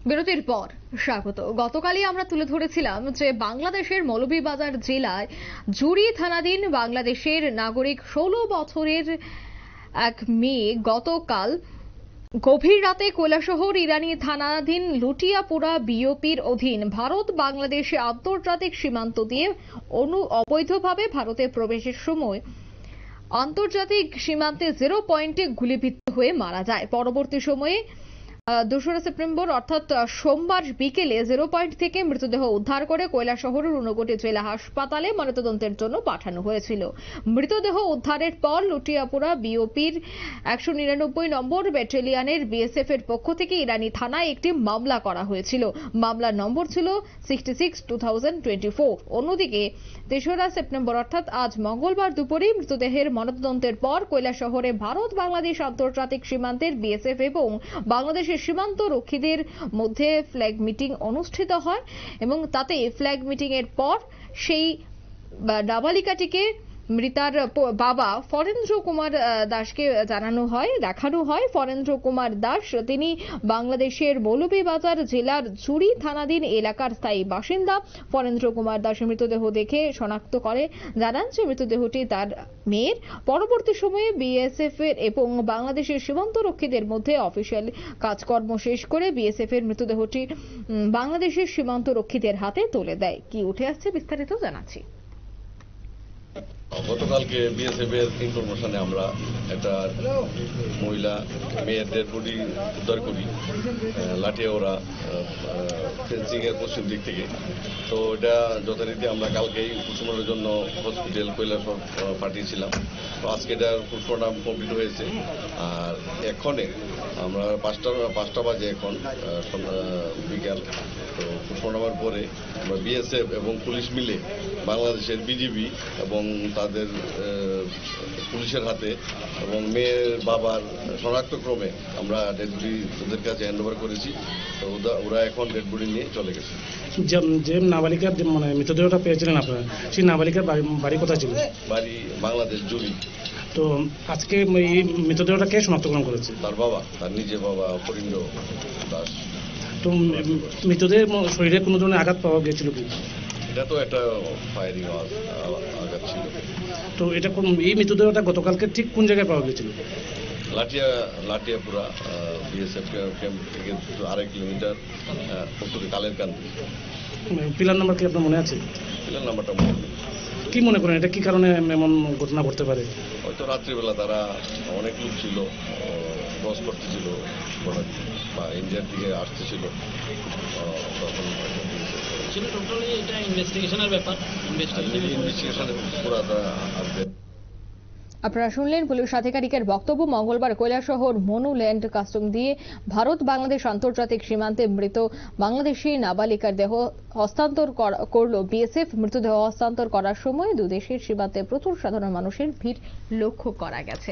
বিরতির পর স্বাগত। গতকালই আমরা তুলে ধরেছিলাম যে বাংলাদেশের মৌলভীবাজার জেলায় জুড়ি থানাধীন বাংলাদেশের নাগরিক 16 বছরের এক মেয়ে গতকাল গভীর রাতে কৈলাসহর ইরানি থানাধীন লুটিয়াপুরা বিওপির অধীন ভারত বাংলাদেশ আন্তর্জাতিক সীমান্ত দিয়ে অবৈধভাবে ভারতে প্রবেশের সময় আন্তর্জাতিক সীমান্তে 0 পয়েন্টে গুলিবিদ্ধ হয়ে মারা যায়। পরবর্তী সময়ে 2 সেপ্টেম্বর অর্থাৎ সোমবার বিকেলে 0 পয়েন্ট থেকে মৃতদেহ উদ্ধার করে কৈলাসহরের ঊনকোটি জেলা হাসপাতালে ময়নাতদন্তের জন্য পাঠানো হয়েছিল। মৃতদেহ উদ্ধারের পর লুটিয়াপুরা বিওপির 199 নম্বর ব্যাটালিয়নের বিএসএফ এর পক্ষ থেকে ইরানি থানায় একটি মামলা করা হয়েছিল। মামলার নম্বর ছিল 66/2024। অন্যদিকে 3 সেপ্টেম্বর অর্থাৎ আজ মঙ্গলবার দুপুরে মৃতদেহের ময়নাতদন্তের পর কৈলাসহরে ভারত বাংলাদেশ আন্তর্জাতিক সীমান্তের বিএসএফ এবং বাংলাদেশের সীমান্ত রক্ষীদের মধ্যে ফ্ল্যাগ মিটিং অনুষ্ঠিত হয় এবং তাতে ফ্ল্যাগ মিটিং এর পর সেই নাবালিকাটিকে মৃতার বাবা ফরেন্দ্র কুমার দাসকে দেখানো হয়। ফরেন্দ্র কুমার দাস তিনি বাংলাদেশের মৌলভীবাজার জেলার জুড়ি থানাধীন এলাকার স্থায়ী বাসিন্দা। ফরেন্দ্র কুমার দাস মৃতদেহ দেখে শনাক্ত করে জানান যে মৃতদেহটি তার মেয়ের। পরবর্তী সময়ে বিএসএফ এর এবং বাংলাদেশের সীমান্ত রক্ষীদের মধ্যে অফিসিয়াল কাজকর্ম শেষ করে বিএসএফ এর মৃতদেহটি বাংলাদেশের সীমান্ত রক্ষীদের হাতে তুলে দেয়। কি উঠে আসছে বিস্তারিত জানাচ্ছি। গতকালকে বিএসএফ এর ইনফরমেশনে আমরা একটা মহিলা মেয়ের ডেড বডি উদ্ধার করি লাঠিয়াওড়া ফেন্সিং এর পশ্চিম দিক থেকে। তো এটা যথারীতি আমরা কালকেই পোস্টমর্টমের জন্য হসপিটাল কৈলাসহর পাঠিয়েছিলাম। তো আজকে এটার পোস্টমর্টম কমপ্লিট হয়েছে। আর এক্ষণে আমরা 5টা বাজে এখন বিকাল। তো পোস্টমর্টমের পরে আমরা বিএসএফ এবং পুলিশ মিলে বাংলাদেশের বিজিবি এবং তাদের পুলিশের হাতে এবং মেয়ের বাবার শনাক্তক্রমে আমরা ডেড বডি ওদের কাছে হ্যান্ড ওভার করেছি। তো ওরা এখন ডেড বডি নিয়ে চলে গেছে। যে নাবালিকার মানে মৃতদেহটা পেয়েছিলেন আপনারা, সেই নাবালিকার বাড়ি কোথায় ছিল? বাড়ি বাংলাদেশ জুড়ি। তো আজকে এই মৃতদেহটা কে শনাক্তকরণ করেছে? তার বাবা, তার নিজের বাবা ফরিন্দ্র দাস। তো মৃতদেহের শরীরে কোনো ধরনের আঘাত পাওয়া গিয়েছিল কি? এটা তো একটা ফায়ারিং আঘাত ছিল। তো এটা এই মৃতদেহটা গতকালকে ঠিক কোন জায়গায় পাওয়া গিয়েছিল? লাটিয়াপুরা বিএসএফ ক্যাম্প থেকে 2.5 কিলোমিটার উত্তরে কালেরকান্দি। পিলার নাম্বার কি আপনার মনে আছে? পিলার নাম্বারটা মনে নেই। কি মনে করেন এটা কি কারণে এমন ঘটনা ঘটতে পারে? হয়তো রাত্রিবেলা তারা অনেক লোক ছিল, ক্রস করতেছিল বা ইন্ডিয়ার দিকে আসতেছিল, তখন ইনভেস্টিগেশনের ব্যাপার। আপনারা শুনলেন পুলিশ আধিকারিকের বক্তব্য। মঙ্গলবার কৈলাসহর মনুল্যান্ড কাস্টম দিয়ে ভারত বাংলাদেশ আন্তর্জাতিক সীমান্তে মৃত বাংলাদেশি নাবালিকার দেহ হস্তান্তর করল বিএসএফ। মৃতদেহ হস্তান্তর করার সময় দুদেশের সীমান্তে প্রচুর সাধারণ মানুষের ভিড় লক্ষ্য করা গেছে।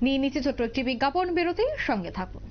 নিয়ে নিচে ছোট্ট একটি বিজ্ঞাপন বিরতি, সঙ্গে থাকুন।